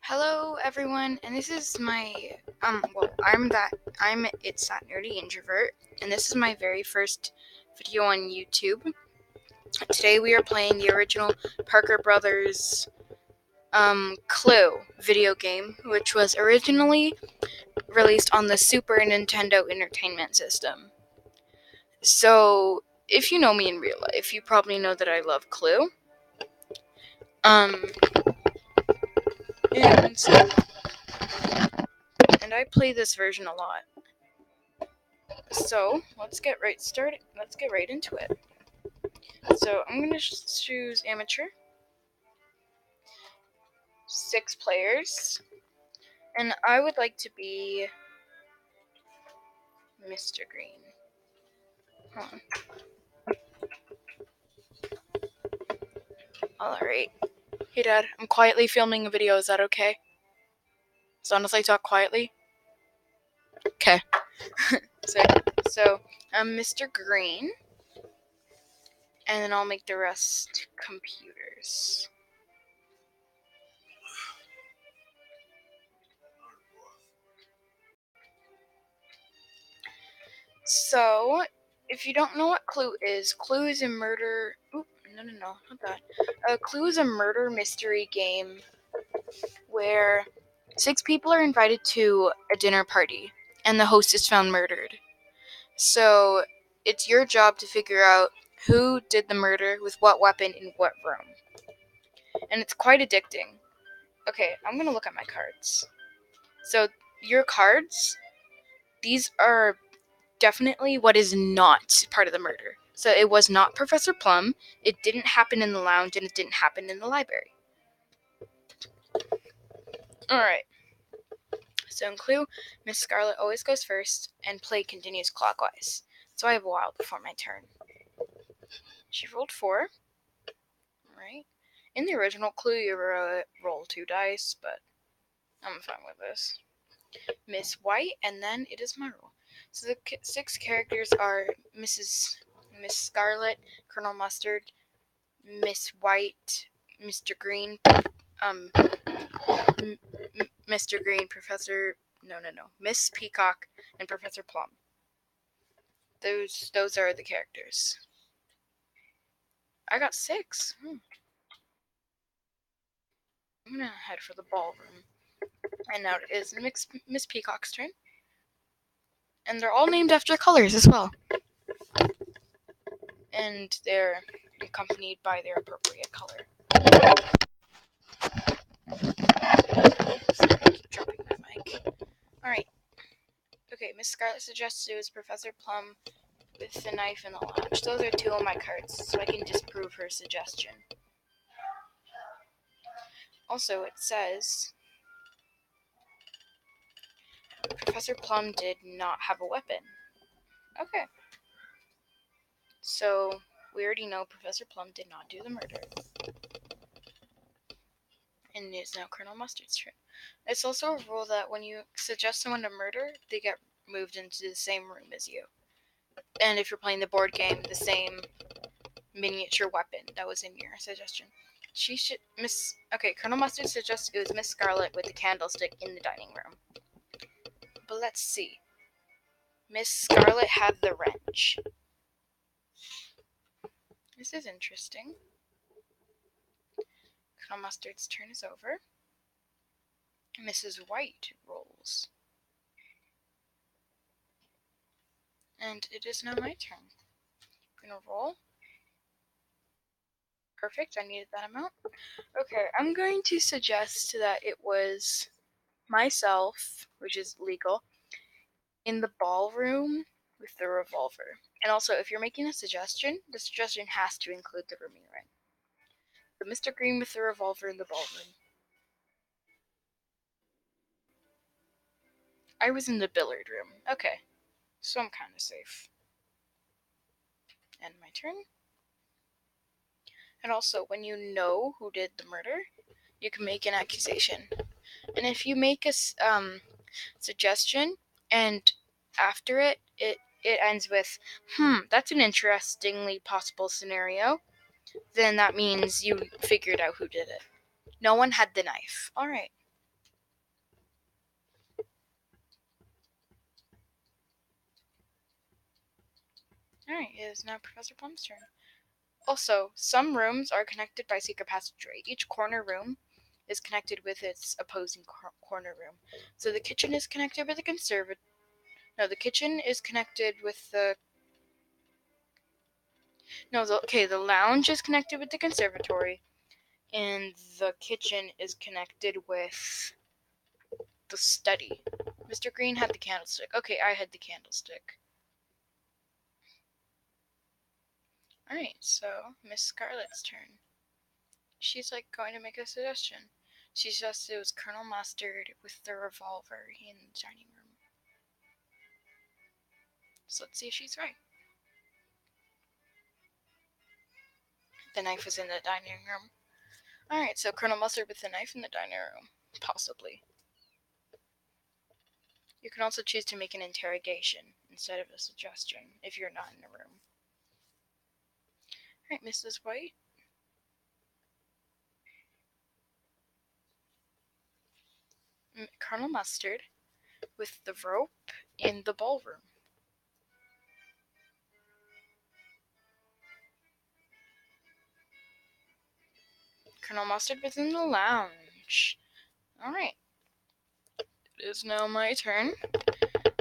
Hello everyone, and this is my it's that nerdy introvert, and this is my very first video on YouTube. Today we are playing the original Parker Brothers Clue video game, which was originally released on the Super Nintendo Entertainment System. So, if you know me in real life, you probably know that I love Clue. And I play this version a lot. So let's get right started. Let's get right into it. So I'm gonna choose amateur, 6 players, and I would like to be Mr. Green. Hold on. Alright. Hey Dad, I'm quietly filming a video, is that okay? As long as I talk quietly? Okay. so I'm Mr. Green, and then I'll make the rest computers. So, if you don't know what Clue is a murder... Oop, no, not that. Clue is a murder mystery game where 6 people are invited to a dinner party, and the host is found murdered. So, it's your job to figure out who did the murder, with what weapon, in what room. And it's quite addicting. Okay, I'm gonna look at my cards. So, your cards, these are definitely what is not part of the murder. So it was not Professor Plum, it didn't happen in the lounge, and it didn't happen in the library. Alright. So in Clue, Miss Scarlet always goes first, and play continues clockwise. So I have a while before my turn. She rolled 4. Right. In the original Clue, you roll 2 dice, but I'm fine with this. Miss White, and then it is my roll. So the 6 characters are Miss Scarlet, Colonel Mustard, Miss White, Mr. Green, Mr. Green, Miss Peacock, and Professor Plum. Those are the characters. I got 6. I'm gonna head for the ballroom. And now it is Miss Peacock's turn. And they're all named after colors as well. And they're accompanied by their appropriate color. Oops, I keep dropping my mic. Alright. Okay, Miss Scarlet suggests it was Professor Plum with the knife in the lounge. Those are 2 of my cards, so I can disprove her suggestion. Also, it says Professor Plum did not have a weapon. Okay. So, we already know Professor Plum did not do the murder. And it is now Colonel Mustard's turn. It's also a rule that when you suggest someone to murder, they get moved into the same room as you. And if you're playing the board game, the same miniature weapon that was in your suggestion. Colonel Mustard suggests it was Miss Scarlet with the candlestick in the dining room. But let's see. Miss Scarlet had the wrench. This is interesting. Colonel Mustard's turn is over. Mrs. White rolls. And it is now my turn. I'm gonna roll. Perfect, I needed that amount. Okay, I'm going to suggest that it was myself, which is legal, in the ballroom with the revolver. And also, if you're making a suggestion, the suggestion has to include the room you're in. So Mr. Green with the revolver in the ballroom. I was in the billiard room. Okay, so I'm kind of safe. End my turn. And also, when you know who did the murder, you can make an accusation. And if you make a suggestion, and after it ends with, that's an interestingly possible scenario, then that means you figured out who did it. No one had the knife. Alright. Alright, it is now Professor Plum's turn. Also, some rooms are connected by secret passageway. Each corner room is connected with its opposing corner room. So the kitchen is connected with the conservatory. No, the kitchen is connected with the. No, the lounge is connected with the conservatory, and the kitchen is connected with the study. Mr. Green had the candlestick. Okay, I had the candlestick. Alright, so Miss Scarlet's turn. She's going to make a suggestion. She suggested it was Colonel Mustard with the revolver in the dining room. So let's see if she's right. The knife was in the dining room. Alright, so Colonel Mustard with the knife in the dining room. Possibly. You can also choose to make an interrogation instead of a suggestion if you're not in the room. Alright, Mrs. White. Colonel Mustard with the rope in the ballroom. Colonel Mustard was in the lounge. Alright. It is now my turn.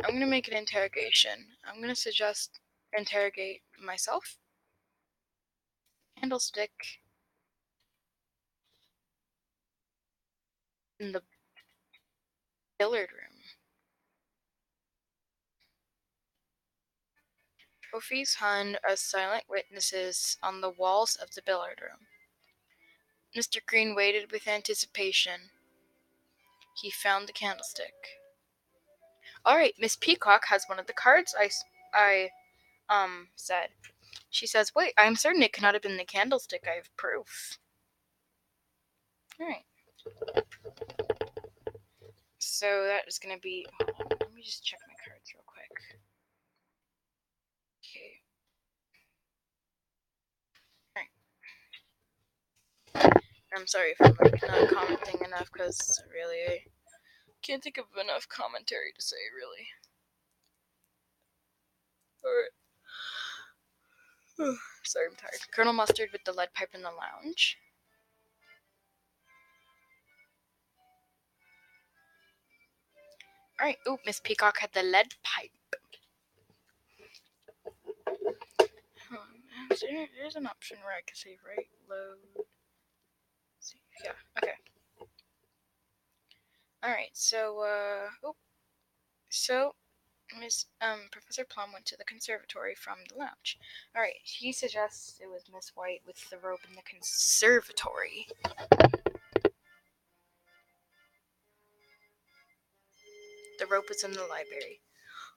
I'm going to make an interrogation. I'm going to suggest interrogate myself. Candlestick in the billiard room. Trophies hung as silent witnesses on the walls of the billiard room. Mr. Green waited with anticipation. He found the candlestick. Alright, Miss Peacock has one of the cards I said. She says, wait, I'm certain it cannot have been the candlestick. I have proof. Alright. So that is going to be... Hold on, let me just check my cards real quick. Okay. Alright. I'm sorry if I'm not commenting enough, because really I can't think of enough commentary to say, really. Alright. Sorry, I'm tired. Colonel Mustard with the lead pipe in the lounge. Alright, Miss Peacock had the lead pipe. There's an option where I can say right, load. Yeah, okay. Alright, so Miss Professor Plum went to the conservatory from the lounge. Alright, he suggests it was Miss White with the rope in the conservatory. The rope was in the library.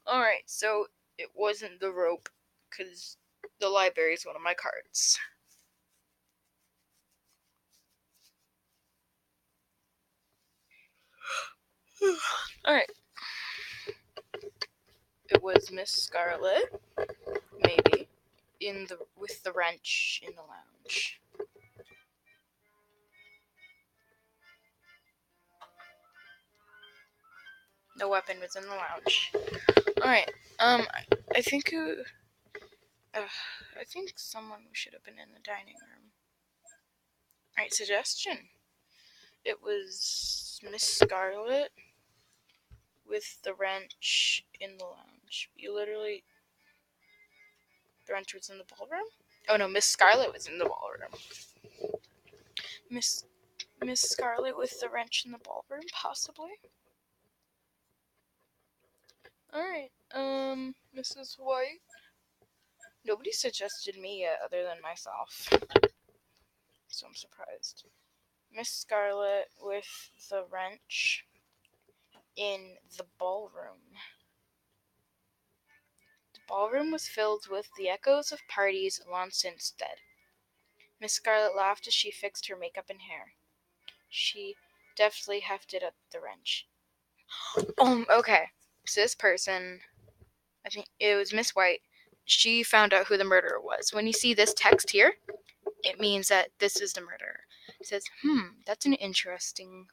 Alright, so it wasn't the rope, because the library is one of my cards. Alright. It was Miss Scarlet, maybe, with the wrench in the lounge. The weapon was in the lounge. Alright, I think someone should have been in the dining room. Alright, suggestion. It was Miss Scarlet with the wrench in the lounge. The wrench was in the ballroom? Oh no, Miss Scarlet was in the ballroom. Miss Scarlet with the wrench in the ballroom, possibly? Alright, Mrs. White? Nobody suggested me yet other than myself. So I'm surprised. Miss Scarlet with the wrench in the ballroom. The ballroom was filled with the echoes of parties long since dead. Miss Scarlet laughed as she fixed her makeup and hair. She deftly hefted up the wrench. Okay. So this person, I think it was Miss White, she found out who the murderer was. When you see this text here, it means that this is the murderer. It says, that's an interesting